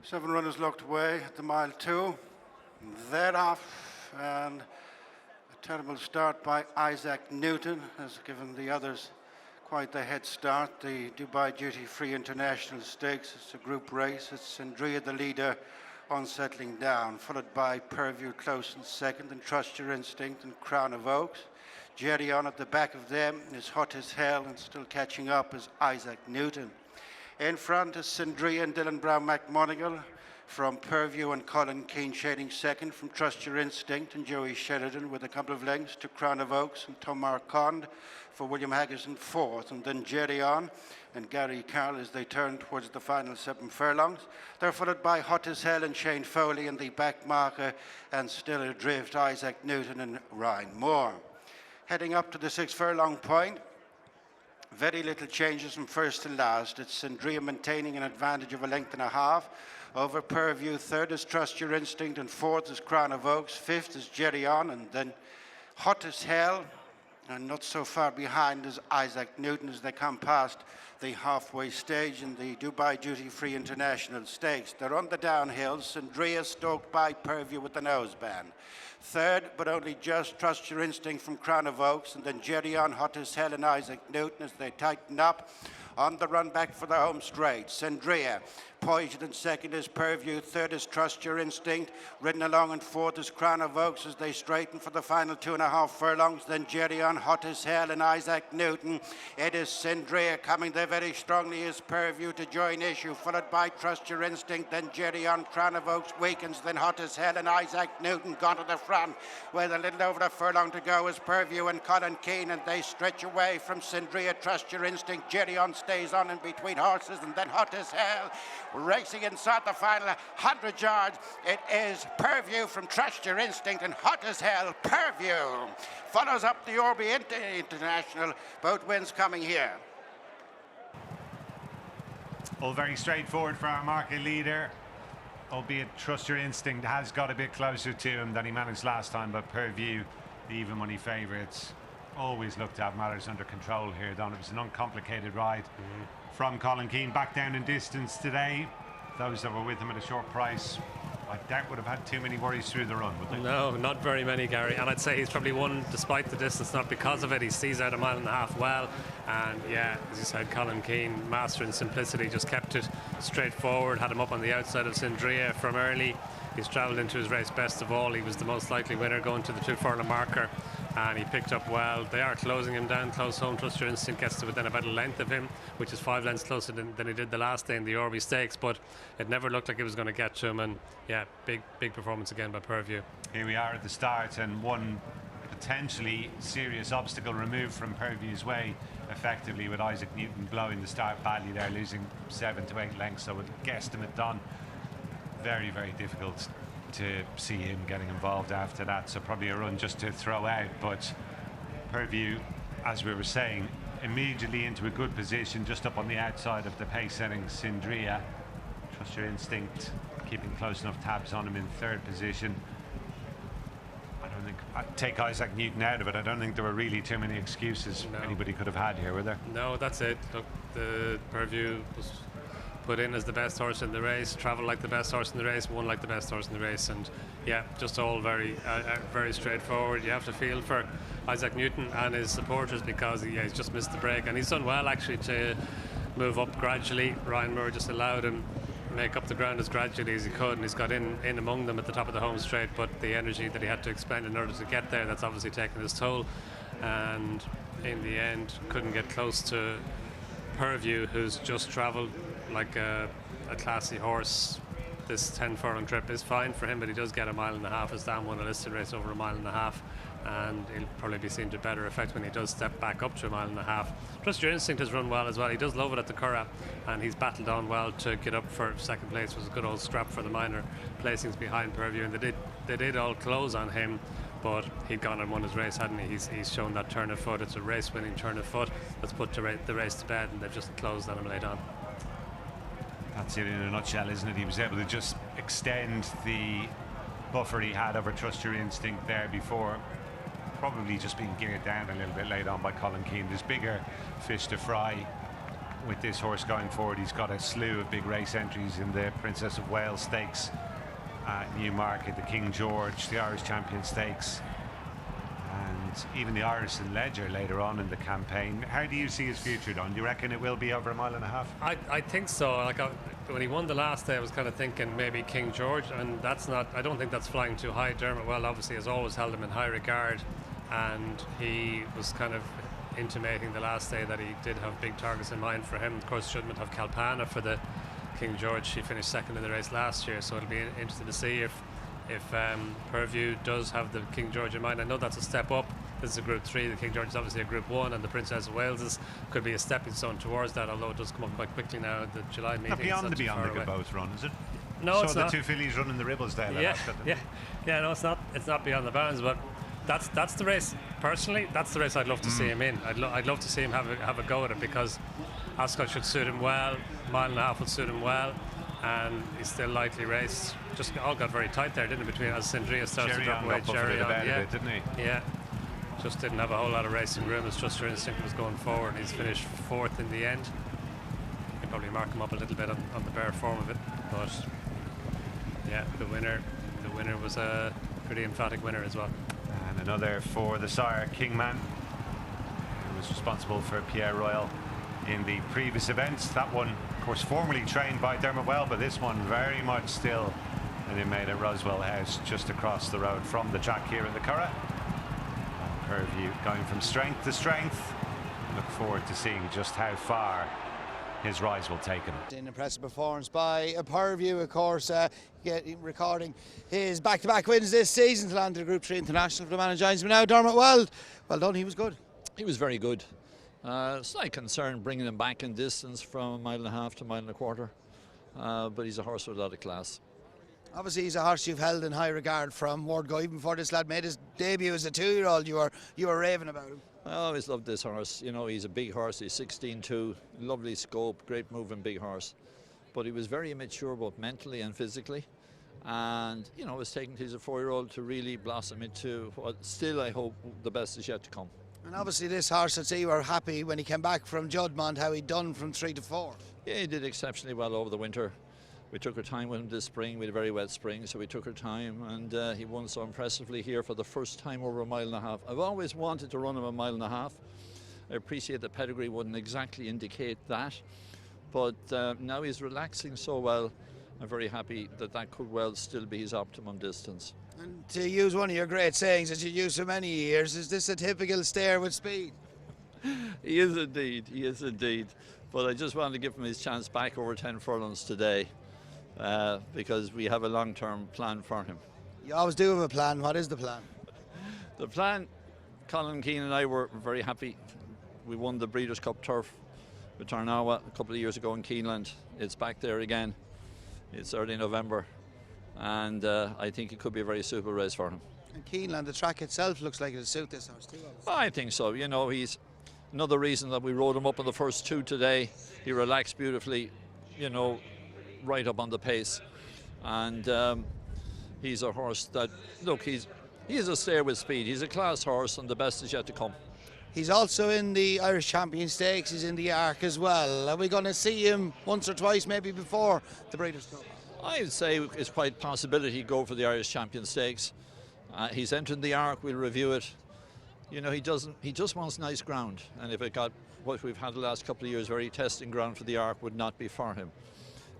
7 runners locked away at the mile 2. They're off, and a terrible start by Isaac Newton has given the others quite the head start. The Dubai Duty Free International Stakes, it's a group race. It's Sindria, the leader, on settling down, followed by Purview close in second, and Trust Your Instinct and Crown of Oaks. Jerry on at the back of them is hot as hell, and still catching up is Isaac Newton. In front is Sindria and Dylan Brown McMonigal from Purview, and Colin Keane shading second from Trust Your Instinct and Joey Sheridan with a couple of lengths to Crown of Oaks and Tomar Cond for William Haggis in fourth, and then Jerry on and Gary Carroll as they turn towards the final 7 furlongs. They're followed by Hot as Hell and Shane Foley in the back marker, and still adrift Isaac Newton and Ryan Moore. Heading up to the 6 furlong point, very little changes from first to last. It's Sindria maintaining an advantage of a length and a half over Purview. Third is Trust Your Instinct, and fourth is Crown of Oaks. Fifth is Jerry on, and then Hot as Hell, and not so far behind is Isaac Newton as they come past the halfway stage in the Dubai Duty Free International Stakes. They're on the downhill. Sindria stoked by Purview with the noseband. Third, but only just, Trust Your Instinct from Crown of Oaks, and then Jerry on, Hot as Hell, and Isaac Newton as they tighten up on the run back for the home straight. Sindria poised in second is Purview. Third is Trust Your Instinct. Ridden along in fourth is Crown of Oaks as they straighten for the final 2.5 furlongs. Then Jerry on, Hot as Hell, and Isaac Newton. It is Sindria coming there very strongly is Purview to join issue, followed by Trust Your Instinct. Then Jerry on, Crown of Oaks weakens. Then Hot as Hell and Isaac Newton gone to the front with a little over a furlong to go is Purview and Colin Keane, and they stretch away from Sindria. Trust Your Instinct. Jerry on stays on in between horses, and then Hot as Hell racing inside the final 100 yards. It is Purview from Trust Your Instinct, and Hot as Hell. Purview follows up the Orby International. Both wins coming here. All very straightforward for our market leader, albeit Trust Your Instinct has got a bit closer to him than he managed last time, but Purview, the even money favourites, always look to have matters under control here, Don. It was an uncomplicated ride from Colin Keane. Back down in distance today. Those that were with him at a short price, I doubt would have had too many worries through the run, would they? No, not very many, Gary. And I'd say he's probably won despite the distance, not because of it. He sees out 1.5 miles well. And yeah, as you said, Colin Keane, master in simplicity, just kept it straightforward, had him up on the outside of Sindria from early. He's travelled into his race best of all. He was the most likely winner going to the 2 furlong marker, and he picked up well. They are closing him down close home. Trust Your Instinct gets to within about a length of him, which is 5 lengths closer than he did the last day in the Orby Stakes, but it never looked like it was going to get to him. And yeah, big performance again by Purview. Here we are at the start, and one potentially serious obstacle removed from Purview's way, effectively, with Isaac Newton blowing the start badly there, losing 7 to 8 lengths. So with guesstimate done, very difficult to see him getting involved after that. So probably a run just to throw out. But Purview, as we were saying, immediately into a good position, just up on the outside of the pace-setting Sindria. Trust Your Instinct keeping close enough tabs on him in third position. I don't think, I'd take Isaac Newton out of it. I don't think there were really too many excuses anybody could have had here, were there? No, that's it. Look, the Purview was put in as the best horse in the race, travelled like the best horse in the race, won like the best horse in the race, and yeah, just all very straightforward. You have to feel for Isaac Newton and his supporters, because he's just missed the break, and he's done well actually to move up gradually. Ryan Moore just allowed him make up the ground as gradually as he could, and he's got in among them at the top of the home straight, but the energy that he had to expend in order to get there, that's obviously taken its toll, and in the end couldn't get close to Purview, who's just travelled like a classy horse. This 10 furlong trip is fine for him, but he does get 1.5 miles. As Dan won a listed race over 1.5 miles, and he'll probably be seen to better effect when he does step back up to 1.5 miles. Trust Your Instinct has run well as well. He does love it at the Curragh, and he's battled on well to get up for second place. It was a good old scrap for the minor placings behind Purview, and they did all close on him, but he'd gone and won his race, hadn't he? He's shown that turn of foot. It's a race-winning turn of foot that's put the race to bed, and they've just closed on him late on. That's it in a nutshell, isn't it? He was able to just extend the buffer he had over Trust Your Instinct there before, probably just being geared down a little bit late on by Colin Keane. There's bigger fish to fry with this horse going forward. He's got a slew of big race entries in the Princess of Wales Stakes at Newmarket, the King George, the Irish Champion Stakes, and even the Irish and Ledger later on in the campaign. How do you see his future, Don? Do you reckon it will be over a mile and a half? I think so. Like when he won the last day, I was kind of thinking maybe King George, and that's not. I don't think that's flying too high. Dermot Weld obviously has always held him in high regard, and he was kind of intimating the last day that he did have big targets in mind for him. Of course, shouldn't have Kalpana for the King George. He finished second in the race last year, so it'll be interesting to see if Purview does have the King George in mind. I know that's a step up. This is a Group 3. The King George is obviously a Group 1, and the Princess of Wales could be a stepping stone towards that, although it does come up quite quickly now at the July meeting. Not beyond the both run, is it? No, it's the not. two fillies running the Ribblesdale. No, it's not. It's not beyond the bounds, but that's the race. Personally, that's the race I'd love to see him in. I'd love to see him have a go at it, because Ascot should suit him well. Mile and a half would suit him well, and he's still lightly raced. Just all got very tight there, didn't it? Between as Sindria starts to drop away, Jerry on, didn't he? Yeah. Just didn't have a whole lot of racing room as Trustyourinstinct was going forward. He's finished fourth in the end. You can probably mark him up a little bit on the bare form of it, but yeah, the winner was a pretty emphatic winner as well. And another for the sire, Kingman, who was responsible for Pierre Royal in the previous events. That one, of course, formerly trained by Dermot Weld, but this one very much still an inmate at Roswell House, just across the road from the track here in the Curragh. Purview going from strength to strength. Look forward to seeing just how far his rise will take him. An impressive performance by Purview, of course, recording his back-to-back wins this season to land the Group 3 International for the man who joins me now, Dermot Weld. Well done, he was good. He was very good. Slight concern bringing him back in distance from a mile and a half to a mile and a quarter, but he's a horse with a lot of class. Obviously, he's a horse you've held in high regard from word go. Even before this lad made his debut as a 2-year-old, you were raving about him. I always loved this horse. You know, he's a big horse. He's 16'2", lovely scope, great moving big horse. But he was very immature both mentally and physically. And, you know, it was taken to as a 4-year-old to really blossom into what still I hope the best is yet to come. And obviously this horse, I'd say you were happy when he came back from Juddmonte, how he'd done from 3 to 4. Yeah, he did exceptionally well over the winter. We took our time with him this spring. We had a very wet spring, so we took our time, and he won so impressively here for the first time over a mile and a half. I've always wanted to run him a mile and a half. I appreciate the pedigree wouldn't exactly indicate that, but now he's relaxing so well. I'm very happy that could well still be his optimum distance. And to use one of your great sayings that you used for many years, is this a typical stare with speed? He is indeed. But I just wanted to give him his chance back over 10 furlongs today. Because we have a long-term plan for him. You always do have a plan. What is the plan? The plan, Colin Keane and I were very happy. We won the Breeders' Cup Turf with Tarnawa a couple of years ago in Keeneland. It's back there again. It's early November, and I think it could be a very suitable race for him. And Keeneland, the track itself looks like it'll suit this horse too. Obviously. I think so. You know, he's another reason that we rode him up in the first 2 today. He relaxed beautifully, you know, right up on the pace, and he's a horse that, look, he is a stare with speed. He's a class horse, and the best is yet to come. He's also in the Irish Champion Stakes. He's in the Arc as well. Are we going to see him once or twice maybe before the Breeders' Cup? I would say it's quite a possibility he'd go for the Irish Champion Stakes. He's entered the Arc. We'll review it. You know, he just wants nice ground, and if it got what we've had the last couple of years, very testing ground for the Arc, would not be for him.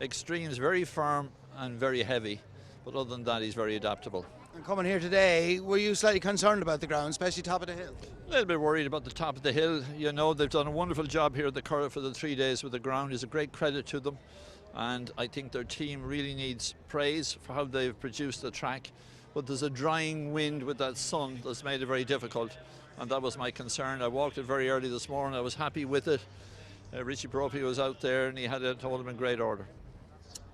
Extremes, very firm and very heavy, but other than that, he's very adaptable. And coming here today, were you slightly concerned about the ground, especially top of the hill? A little bit worried about the top of the hill. You know, they've done a wonderful job here at the Curragh for the 3 days with the ground. Is a great credit to them, and I think their team really needs praise for how they've produced the track. But there's a drying wind with that sun that's made it very difficult, and that was my concern. I walked it very early this morning. I was happy with it. Richie Propi was out there, and he had it all in great order.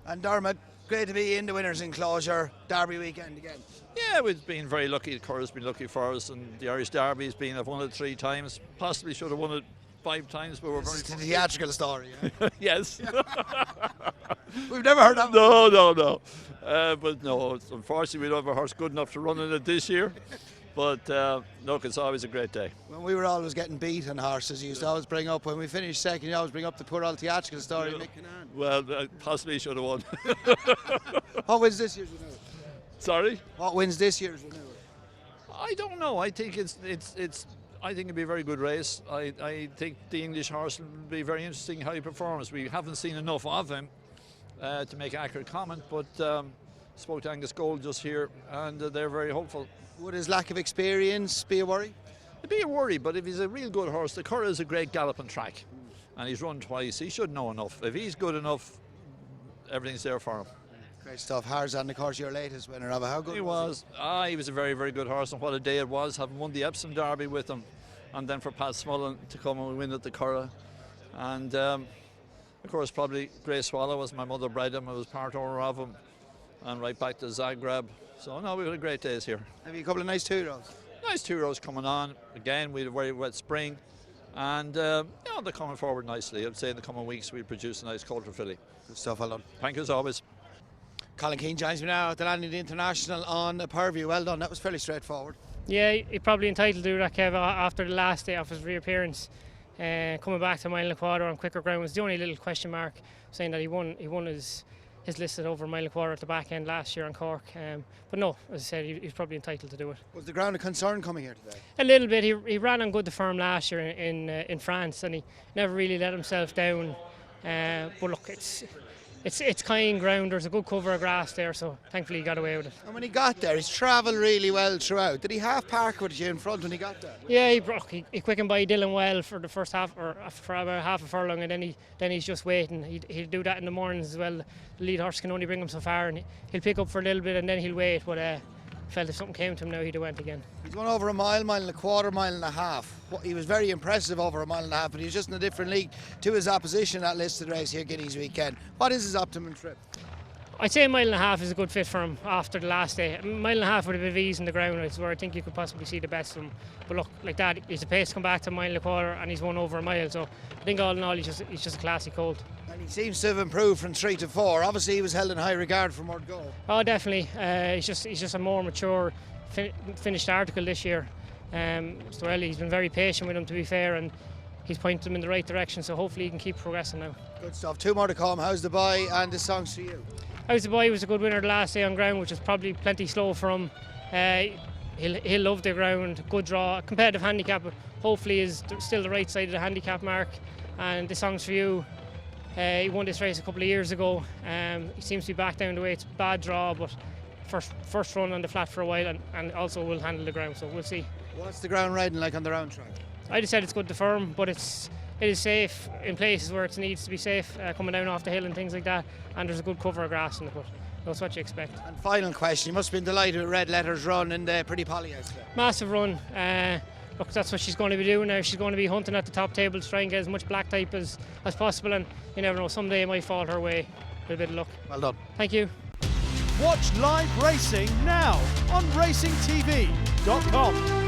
And Dermot, great to be in the winners' enclosure, Derby weekend again. Yeah, we've been very lucky. The Curragh's been lucky for us, and the Irish Derby's been, I've won it 3 times. Possibly should have won it 5 times, but we're very... It's a theatrical story, yeah? Yes. We've never heard that. No. But no, unfortunately we don't have a horse good enough to run in it this year. But look, it's always a great day. When we were always getting beat on horses, you used to always bring up, when we finished second, you always bring up the poor old theatrical story of Mick Canaan. Well, possibly should have won. What wins this year's renewal? Sorry? What wins this year's renewal? I don't know. I think I think it'll be a very good race. I think the English horse will be very interesting how he performs. We haven't seen enough of him to make an accurate comment, but spoke to Angus Gold just here, and they're very hopeful. Would his lack of experience be a worry? It'd be a worry, but if he's a real good horse, the Curragh is a great galloping track, and he's run twice. He should know enough. If he's good enough, everything's there for him. Great stuff. Harzan, of course, your latest winner. How good he was? He was a very, very good horse, and what a day it was, having won the Epsom Derby with him, and then for Pat Smullen to come and win at the Curragh. And of course, probably Grey Swallow was my mother bred him. I was part owner of him, and right back to Zagreb. So no, we've had great days here. Have you a couple of nice 2-year-olds? Nice 2-year-olds coming on. Again, we had a very wet spring, and they're coming forward nicely. I'd say in the coming weeks we'll produce a nice colt for filly. Good stuff, well done. Thank you as always. Colin Keane joins me now at the Landing International on Purview. Well done, that was fairly straightforward. Yeah, he's probably entitled to do that, Kev, after the last day of his reappearance. Coming back to a mile and a quarter on quicker ground was the only little question mark, saying that he won his listed over a mile and a quarter at the back end last year on Cork. But no, as I said, he's probably entitled to do it. Was the ground a concern coming here today? A little bit. He ran on good the firm last year in France, and he never really let himself down. But look, it's kind ground. There's a good cover of grass there, so thankfully he got away with it. And when he got there, he's travelled really well throughout. Did he half park with you in front when he got there? Yeah, he quickened by Dylan well for the first half, or for about half a furlong, and then he's just waiting. He'll do that in the mornings as well. The lead horse can only bring him so far, and he'll pick up for a little bit and then he'll wait. But felt if something came to him now, he'd have went again. He's won over a mile and a quarter, mile and a half. He was very impressive over a mile and a half, but he was just in a different league to his opposition at listed race here, Guineas weekend. What is his optimum trip? I'd say a mile and a half is a good fit for him after the last day. A mile and a half with a bit of ease in the ground is where I think you could possibly see the best of him. But look, like that, he's a pace to come back to a mile and a quarter, and he's won over a mile. So I think all in all, he's just a classy colt. And he seems to have improved from 3 to 4. Obviously, he was held in high regard from word go. Oh, definitely. He's just a more mature, finished article this year. So he's been very patient with him, to be fair, and he's pointed him in the right direction. So hopefully he can keep progressing now. Good stuff. 2 more to come. How's the boy and the songs for you? How's the boy? He was a good winner the last day on ground, which was probably plenty slow for him. He'll love the ground. Good draw, competitive handicap, but hopefully is still the right side of the handicap mark. And the songs for you. He won this race a couple of years ago. He seems to be back down the way. It's a bad draw, but first run on the flat for a while, and also will handle the ground. So we'll see. What's the ground riding like on the round track? I just said it's good to firm, but it is safe in places where it needs to be safe, coming down off the hill and things like that. And there's a good cover of grass in it, but that's what you expect. And final question, you must have been delighted with Red Letters run in the Pretty Polly out there. Massive run. Look, that's what she's going to be doing now. She's going to be hunting at the top table to try and get as much black type as possible, and you never know, someday it might fall her way with a bit of luck. Well done. Thank you. Watch live racing now on racingtv.com.